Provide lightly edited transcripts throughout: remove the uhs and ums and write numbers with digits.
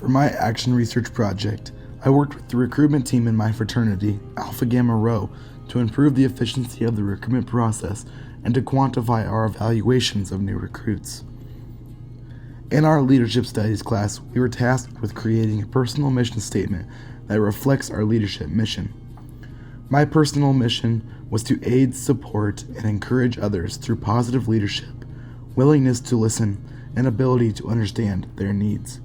For my action research project, I worked with the recruitment team in my fraternity, Alpha Gamma Rho, to improve the efficiency of the recruitment process and to quantify our evaluations of new recruits. In our leadership studies class, we were tasked with creating a personal mission statement that reflects our leadership mission. My personal mission was to aid, support, and encourage others through positive leadership, willingness to listen, and ability to understand their needs.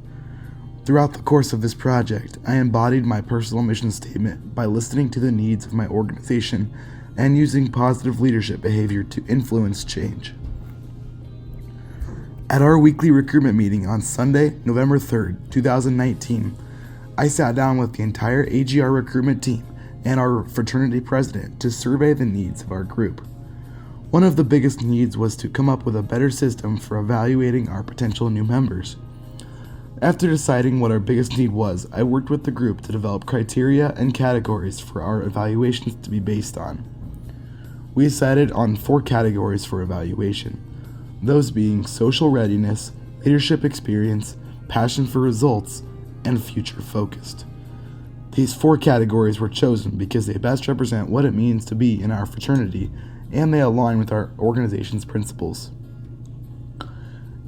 Throughout the course of this project, I embodied my personal mission statement by listening to the needs of my organization and using positive leadership behavior to influence change. At our weekly recruitment meeting on Sunday, November 3rd, 2019, I sat down with the entire AGR recruitment team and our fraternity president to survey the needs of our group. One of the biggest needs was to come up with a better system for evaluating our potential new members. After deciding what our biggest need was, I worked with the group to develop criteria and categories for our evaluations to be based on. We decided on 4 categories for evaluation, those being social readiness, leadership experience, passion for results, and future focused. These 4 categories were chosen because they best represent what it means to be in our fraternity and they align with our organization's principles.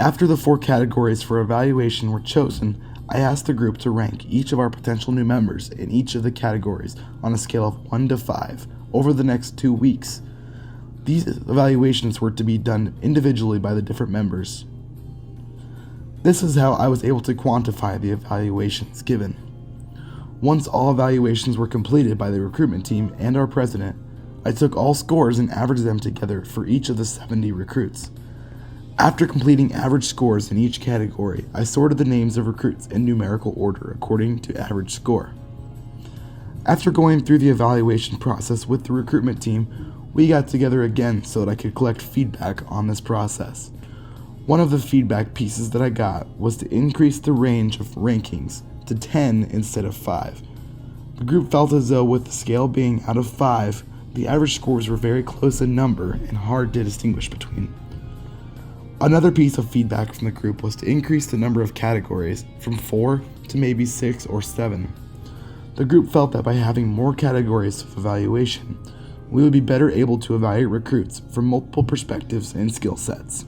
After the 4 categories for evaluation were chosen, I asked the group to rank each of our potential new members in each of the categories on a scale of 1 to 5 over the next 2 weeks. These evaluations were to be done individually by the different members. This is how I was able to quantify the evaluations given. Once all evaluations were completed by the recruitment team and our president, I took all scores and averaged them together for each of the 70 recruits. After completing average scores in each category, I sorted the names of recruits in numerical order according to average score. After going through the evaluation process with the recruitment team, we got together again so that I could collect feedback on this process. One of the feedback pieces that I got was to increase the range of rankings to 10 instead of 5. The group felt as though with the scale being out of 5, the average scores were very close in number and hard to distinguish between. Another piece of feedback from the group was to increase the number of categories from 4 to maybe 6 or 7. The group felt that by having more categories of evaluation, we would be better able to evaluate recruits from multiple perspectives and skill sets.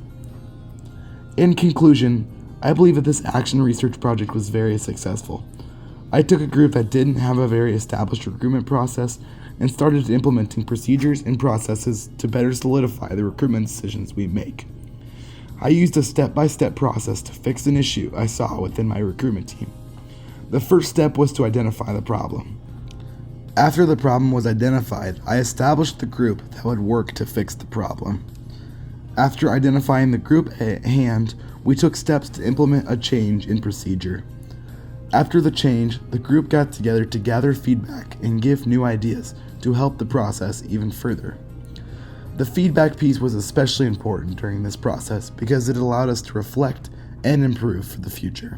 In conclusion, I believe that this action research project was very successful. I took a group that didn't have a very established recruitment process and started implementing procedures and processes to better solidify the recruitment decisions we make. I used a step-by-step process to fix an issue I saw within my recruitment team. The first step was to identify the problem. After the problem was identified, I established the group that would work to fix the problem. After identifying the group at hand, we took steps to implement a change in procedure. After the change, the group got together to gather feedback and give new ideas to help the process even further. The feedback piece was especially important during this process because it allowed us to reflect and improve for the future.